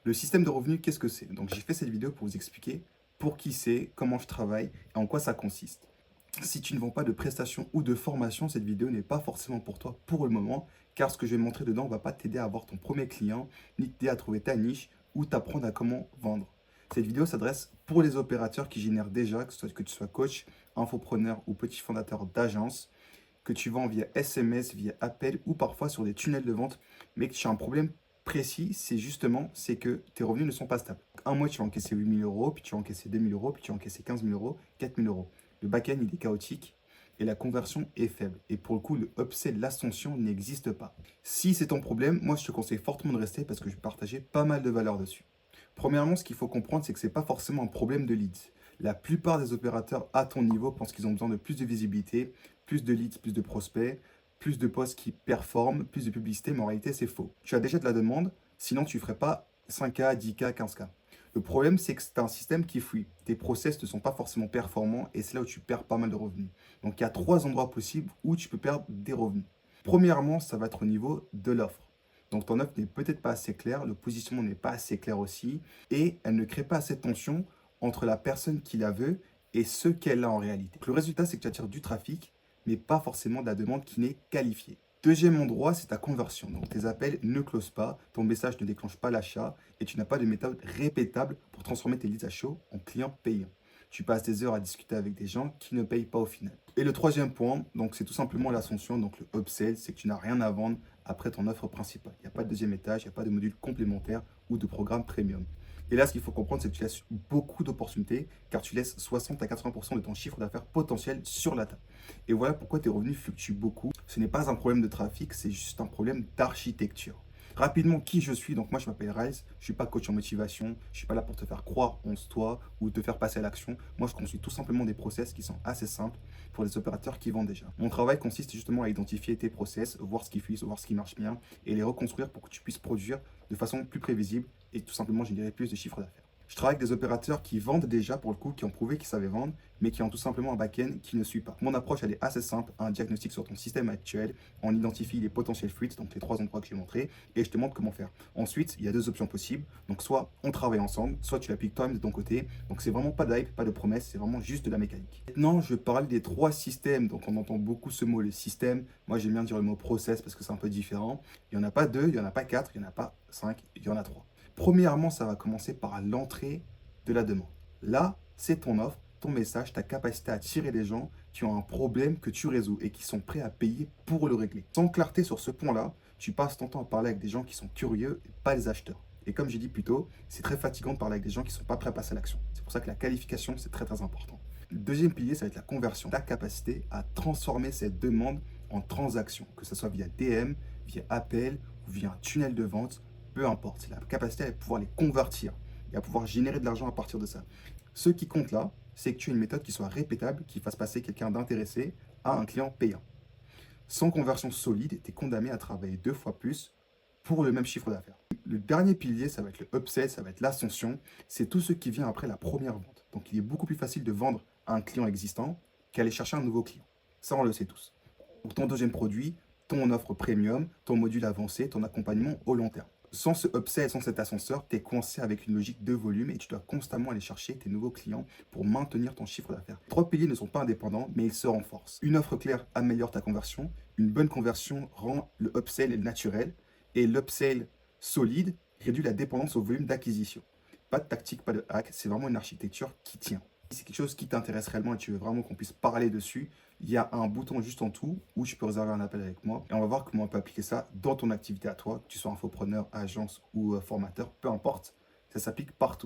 Le système de revenus, qu'est-ce que c'est? Donc, j'ai fait cette vidéo pour vous expliquer pour qui c'est, comment je travaille et en quoi ça consiste. Si tu ne vends pas de prestations ou de formation, cette vidéo n'est pas forcément pour toi pour le moment, car ce que je vais montrer dedans ne va pas t'aider à avoir ton premier client, ni t'aider à trouver ta niche ou t'apprendre à comment vendre. Cette vidéo s'adresse pour les opérateurs qui génèrent déjà, que tu sois coach, infopreneur ou petit fondateur d'agence, que tu vends via SMS, via appel ou parfois sur des tunnels de vente, mais que tu as un problème précis, c'est que tes revenus ne sont pas stables. Un mois, tu vas encaisser 8 000 euros, puis tu vas encaisser 2 000 euros, puis tu vas encaisser 15 000 euros, 4 000 euros. Le back-end, il est chaotique et la conversion est faible. Et pour le coup, le upsell, l'ascension n'existe pas. Si c'est ton problème, moi, je te conseille fortement de rester parce que je vais partager pas mal de valeurs dessus. Premièrement, ce qu'il faut comprendre, c'est que ce n'est pas forcément un problème de leads. La plupart des opérateurs à ton niveau pensent qu'ils ont besoin de plus de visibilité, plus de leads, plus de prospects, plus de posts qui performent, plus de publicité, mais en réalité, c'est faux. Tu as déjà de la demande, sinon tu ne ferais pas 5K, 10K, 15K. Le problème, c'est que c'est un système qui fuit. Tes process ne sont pas forcément performants et c'est là où tu perds pas mal de revenus. Donc, il y a 3 endroits possibles où tu peux perdre des revenus. Premièrement, ça va être au niveau de l'offre. Donc, ton offre n'est peut-être pas assez claire, le positionnement n'est pas assez clair aussi et elle ne crée pas assez de tension entre la personne qui la veut et ce qu'elle a en réalité. Donc, le résultat, c'est que tu attires du trafic, mais pas forcément de la demande qui n'est qualifiée. Deuxième endroit, c'est ta conversion. Donc, tes appels ne closent pas, ton message ne déclenche pas l'achat et tu n'as pas de méthode répétable pour transformer tes leads à chaud en clients payants. Tu passes des heures à discuter avec des gens qui ne payent pas au final. Et le troisième point, donc c'est tout simplement l'ascension, donc le upsell, c'est que tu n'as rien à vendre après ton offre principale. Il n'y a pas de deuxième étage, il n'y a pas de module complémentaire ou de programme premium. Et là, ce qu'il faut comprendre, c'est que tu laisses beaucoup d'opportunités car tu laisses 60 à 80% de ton chiffre d'affaires potentiel sur la table. Et voilà pourquoi tes revenus fluctuent beaucoup. Ce n'est pas un problème de trafic, c'est juste un problème d'architecture. Rapidement, qui je suis? Donc moi, je m'appelle Rise. Je ne suis pas coach en motivation. Je ne suis pas là pour te faire croire en toi ou te faire passer à l'action. Moi, je construis tout simplement des process qui sont assez simples pour les opérateurs qui vendent déjà. Mon travail consiste justement à identifier tes process, voir ce qui fuit, voir ce qui marche bien et les reconstruire pour que tu puisses produire de façon plus prévisible et tout simplement générer plus de chiffre d'affaires. Je travaille avec des opérateurs qui vendent déjà pour le coup, qui ont prouvé qu'ils savaient vendre, mais qui ont tout simplement un back-end qui ne suit pas. Mon approche, elle est assez simple, un diagnostic sur ton système actuel, on identifie les potentiels fuites, donc les 3 endroits que j'ai montrés, et je te montre comment faire. Ensuite, il y a 2 options possibles, donc soit on travaille ensemble, soit tu l'appliques toi-même de ton côté, donc c'est vraiment pas d'hype, pas de promesse, c'est vraiment juste de la mécanique. Maintenant, je vais parler des 3 systèmes, donc on entend beaucoup ce mot, le système. Moi, j'aime bien dire le mot process parce que c'est un peu différent. Il n'y en a pas 2, il n'y en a pas 4, il n'y en a pas 5, il y en a 3. Premièrement, ça va commencer par l'entrée de la demande. Là, c'est ton offre, ton message, ta capacité à attirer des gens qui ont un problème que tu résous et qui sont prêts à payer pour le régler. Sans clarté sur ce point-là, tu passes ton temps à parler avec des gens qui sont curieux et pas les acheteurs. Et comme j'ai dit plus tôt, c'est très fatigant de parler avec des gens qui ne sont pas prêts à passer à l'action. C'est pour ça que la qualification, c'est très très important. Le deuxième pilier, ça va être la conversion. Ta capacité à transformer cette demande en transaction, que ce soit via DM, via appel ou via un tunnel de vente, peu importe. C'est la capacité à pouvoir les convertir et à pouvoir générer de l'argent à partir de ça. Ce qui compte là, c'est que tu aies une méthode qui soit répétable, qui fasse passer quelqu'un d'intéressé à un client payant. Sans conversion solide, tu es condamné à travailler 2 fois plus pour le même chiffre d'affaires. Le dernier pilier, ça va être le upsell, ça va être l'ascension. C'est tout ce qui vient après la première vente. Donc, il est beaucoup plus facile de vendre à un client existant qu'aller chercher un nouveau client. Ça, on le sait tous. Pour ton deuxième produit, ton offre premium, ton module avancé, ton accompagnement au long terme. Sans ce upsell, sans cet ascenseur, tu es coincé avec une logique de volume et tu dois constamment aller chercher tes nouveaux clients pour maintenir ton chiffre d'affaires. 3 piliers ne sont pas indépendants, mais ils se renforcent. Une offre claire améliore ta conversion. Une bonne conversion rend le upsell naturel. Et l'upsell solide réduit la dépendance au volume d'acquisition. Pas de tactique, pas de hack, c'est vraiment une architecture qui tient. Si c'est quelque chose qui t'intéresse réellement et tu veux vraiment qu'on puisse parler dessus, il y a un bouton juste en dessous où tu peux réserver un appel avec moi et on va voir comment on peut appliquer ça dans ton activité à toi, que tu sois infopreneur, agence ou formateur, peu importe, ça s'applique partout.